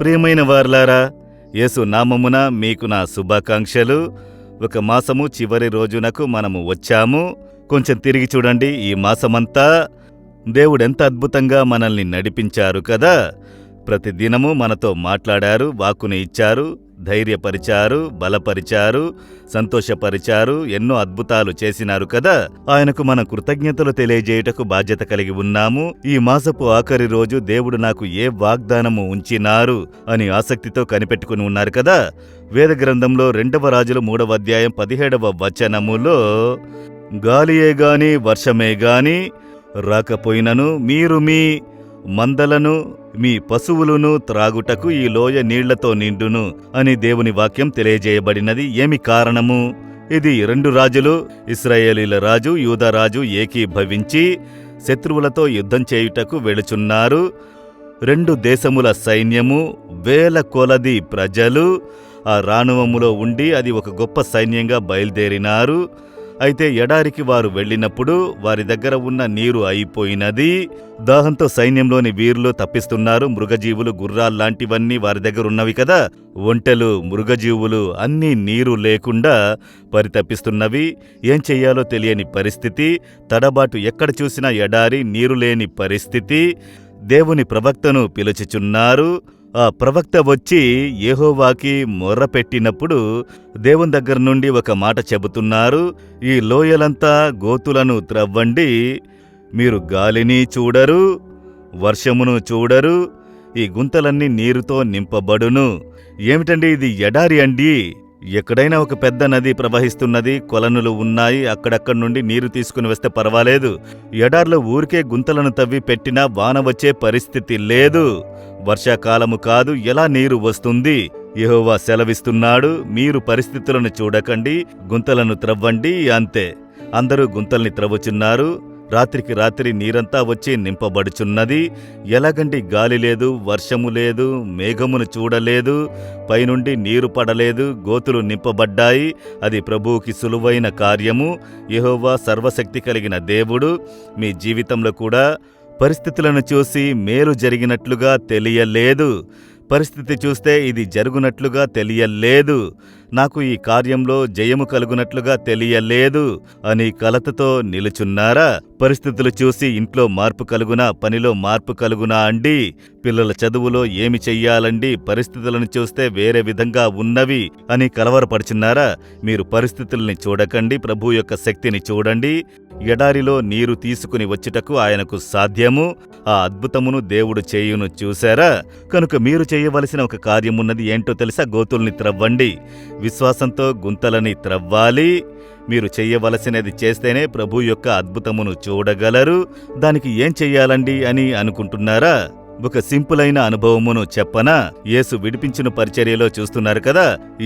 ప్రియమైన వారలారా, యేసు నామమున మీకు నా శుభాకాంక్షలు. ఒక మాసము చివరి రోజునకు మనము వచ్చాము. కొంచెం తిరిగి చూడండి. ఈ మాసమంతా దేవుడెంత అద్భుతంగా మనల్ని నడిపించారు కదా. ప్రతిదినము మనతో మాట్లాడారు, వాక్కుని ఇచ్చారు, ధైర్యపరిచారు, బలపరిచారు, సంతోషపరిచారు, ఎన్నో అద్భుతాలు చేసినారు కదా. ఆయనకు మన కృతజ్ఞతలు తెలియజేయుటకు బాధ్యత కలిగి ఉన్నాము. ఈ మాసపు ఆఖరి రోజు దేవుడు నాకు ఏ వాగ్దానము ఉంచినారు అని ఆసక్తితో కనిపెట్టుకుని ఉన్నారు కదా. వేద గ్రంథంలో 2వ రాజులు 3వ అధ్యాయం 17వ వచనములో, గాలియే గాని వర్షమే గాని రాకపోయినను మీరు మీ మందలను మీ పశువులను త్రాగుటకు ఈ లోయ నీళ్లతో నిండును అని దేవుని వాక్యం తెలియజేయబడినది. ఏమి కారణము? ఇది 2 రాజులు, ఇశ్రాయేలీల రాజు, యూదారాజు ఏకీభవించి శత్రువులతో యుద్ధం చేయుటకు వెళుచున్నారు. 2 దేశముల సైన్యము, వేల కొలది ప్రజలు ఆ రాణువములో ఉండి అది ఒక గొప్ప సైన్యంగా బయలుదేరినారు. అయితే ఎడారికి వారు వెళ్ళినప్పుడు వారి దగ్గర ఉన్న నీరు అయిపోయినది. దాహంతో సైన్యంలోని వీరులు తప్పిస్తున్నారు. మృగజీవులు, గుర్రాల్లాంటివన్నీ వారి దగ్గర ఉన్నవి కదా. ఒంటెలు, మృగజీవులు అన్నీ నీరు లేకుండా పరితపిస్తున్నవి. ఏం చెయ్యాలో తెలియని పరిస్థితి. తడబాటు, ఎక్కడ చూసినా ఎడారి, నీరు లేని పరిస్థితి. దేవుని ప్రవక్తను పిలుచుచున్నారు. ఆ ప్రవక్త వచ్చి యెహోవాకి మొర్రపెట్టినప్పుడు దేవుని దగ్గర నుండి ఒక మాట చెబుతున్నారు. ఈ లోయలంతా గోతులను త్రవ్వండి. మీరు గాలిని చూడరు, వర్షమును చూడరు. ఈ గుంతలన్నీ నీరుతో నింపబడును. ఏమిటండి ఇది? ఎడారి అండి. ఎక్కడైనా ఒక పెద్ద నది ప్రవహిస్తున్నది, కొలనులు ఉన్నాయి, అక్కడక్కడి నుండి నీరు తీసుకుని వస్తే పర్వాలేదు. ఎడారిలో ఊరికే గుంతలను తవ్వి పెట్టినా వాన వచ్చే పరిస్థితి లేదు. వర్షాకాలము కాదు, ఎలా నీరు వస్తుంది? యెహోవా సెలవిస్తున్నాడు, మీరు పరిస్థితులను చూడకండి, గుంతలను త్రవ్వండి, అంతే. అందరూ గుంతల్ని త్రవ్వుచున్నారు. రాత్రికి రాత్రి నీరంతా వచ్చి నింపబడుచున్నది. ఎలాగంటి? గాలి లేదు, వర్షము లేదు, మేఘమును చూడలేదు, పైనుండి నీరు పడలేదు, గోతులు నింపబడ్డాయి. అది ప్రభువుకి సులువైన కార్యము. యెహోవా సర్వశక్తి కలిగిన దేవుడు. మీ జీవితంలో కూడా పరిస్థితులను చూసి మేలు జరిగినట్లుగా తెలియలేదు. పరిస్థితి చూస్తే ఇది జరుగునట్లుగా తెలియలేదు. నాకు ఈ కార్యంలో జయము కలుగునట్లుగా తెలియలేదు అని కలతతో నిలుచున్నారా? పరిస్థితులు చూసి ఇంట్లో మార్పు కలుగునా, పనిలో మార్పు కలుగునా అండి? పిల్లల చదువులో ఏమి చెయ్యాలండి? పరిస్థితులను చూస్తే వేరే విధంగా ఉన్నవి అని కలవరపడుచున్నారా? మీరు పరిస్థితుల్ని చూడకండి, ప్రభు యొక్క శక్తిని చూడండి. ఎడారిలో నీరు తీసుకుని వచ్చుటకు ఆయనకు సాధ్యము. ఆ అద్భుతమును దేవుడు చేయును. చూశారా? కనుక మీరు చేయవలసిన ఒక కార్యమున్నది. ఏంటో తెలుసా? గోతుల్ని త్రవ్వండి. విశ్వాసంతో గుంతలని త్రవ్వాలి. మీరు చెయ్యవలసినది చేస్తేనే ప్రభు యొక్క అద్భుతమును చూడగలరు. దానికి ఏం చెయ్యాలండి అని అనుకుంటున్నారా? ఒక సింపుల్ అయిన అనుభవమును చెప్పనా? యేసు విడిపించిన పరిచర్యలో చూస్తున్నారు కదా.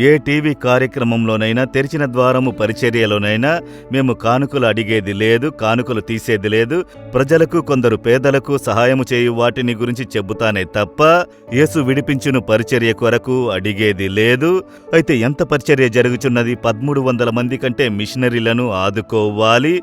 ఏ టీవీ కార్యక్రమంలోనైనా, తెరిచిన ద్వారము పరిచర్యలోనైనా మేము కానుకలు అడిగేది లేదు, కానుకలు తీసేది లేదు. ప్రజలకు, కొందరు పేదలకు సహాయము చేయు వాటిని గురించి చెబుతానే తప్ప యేసు విడిపించిన పరిచర్య కొరకు అడిగేది లేదు. అయితే ఎంత పరిచర్య జరుగుచున్నది? 1300 మంది కంటే మిషనరీలను ఆదుకోవాలి.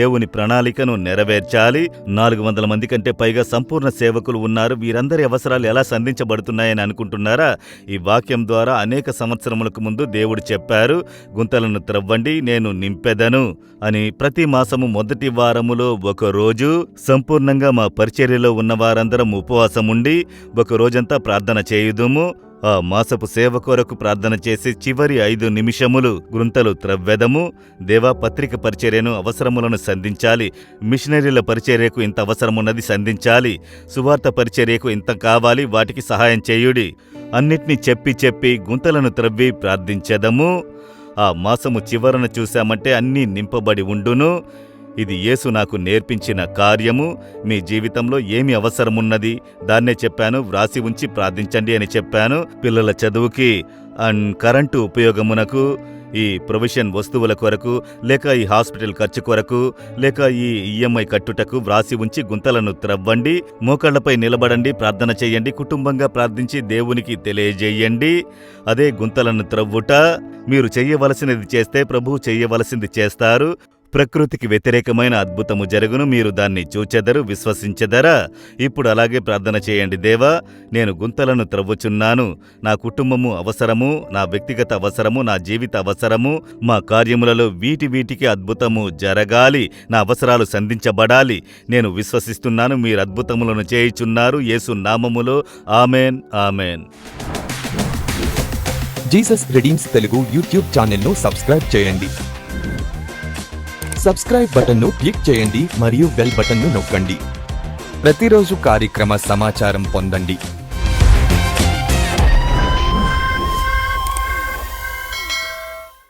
దేవుని ప్రణాళికను నెరవేర్చాలి. 400 మంది కంటే పైగా సంపూర్ణ సేవకులు ఉన్నారు. వీరందరి అవసరాలు ఎలా సంధించబడుతున్నాయని అనుకుంటున్నారా? ఈ వాక్యం ద్వారా అనేక సంవత్సరములకు ముందు దేవుడు చెప్పారు, గుంతలను త్రవ్వండి, నేను నింపెదను అని. ప్రతి మాసము మొదటి వారములో ఒక రోజు సంపూర్ణంగా మా పరిచర్యలో ఉన్న వారందరం ఉపవాసముండి ఒక రోజంతా ప్రార్థన చేయుదుము. ఆ మాసపు సేవ కొరకు ప్రార్థన చేసి చివరి 5 నిమిషములు గుంతలు త్రవ్వెదము. దేవా, పత్రిక పరిచర్యను, అవసరములను సంధించాలి. మిషనరీల పరిచర్యకు ఇంత అవసరమున్నది, సంధించాలి. సువార్త పరిచర్యకు ఇంత కావాలి, వాటికి సహాయం చేయుడి. అన్నిటినీ చెప్పి గుంతలను త్రవ్వి ప్రార్థించెదము. ఆ మాసము చివరన చూశామంటే అన్నీ నింపబడి ఉండును. ఇది యేసు నాకు నేర్పించిన కార్యము. మీ జీవితంలో ఏమి అవసరమున్నది దాన్నే చెప్పాను. వ్రాసి ఉంచి ప్రార్థించండి అని చెప్పాను. పిల్లల చదువుకి అండ్ కరెంటు ఉపయోగమునకు, ఈ ప్రొవిషన్ వస్తువుల కొరకు, లేక ఈ హాస్పిటల్ ఖర్చు కొరకు, లేక ఈ ఈఎంఐ కట్టుటకు వ్రాసి ఉంచి గుంతలను త్రవ్వండి. మోకాళ్లపై నిలబడండి, ప్రార్థన చెయ్యండి. కుటుంబంగా ప్రార్థించి దేవునికి తెలియజేయండి. అదే గుంతలను త్రవ్వుట. మీరు చెయ్యవలసినది చేస్తే ప్రభువు చెయ్యవలసింది చేస్తారు. ప్రకృతికి వ్యతిరేకమైన అద్భుతము జరుగును, మీరు దాన్ని చూచెదరు, విశ్వసించెదరా? ఇప్పుడు అలాగే ప్రార్థన చేయండి. దేవా, నేను గుంతలను త్రవ్వుచున్నాను. నా కుటుంబము అవసరము, నా వ్యక్తిగత అవసరము, నా జీవిత అవసరము, మా కార్యములలో వీటికి అద్భుతము జరగాలి. నా అవసరాలు సంధించబడాలి. నేను విశ్వసిస్తున్నాను, మీరు అద్భుతములను చేయుచున్నారు. యేసు నామములో amen, amen. Jesus Redeems Telugu YouTube ఛానల్ను సబ్స్క్రైబ్ చేయండి. సబ్స్క్రైబ్ బటన్ను క్లిక్ చేయండి మరియు బెల్ బటన్ను నొక్కండి. ప్రతిరోజు కార్యక్రమ సమాచారం పొందండి.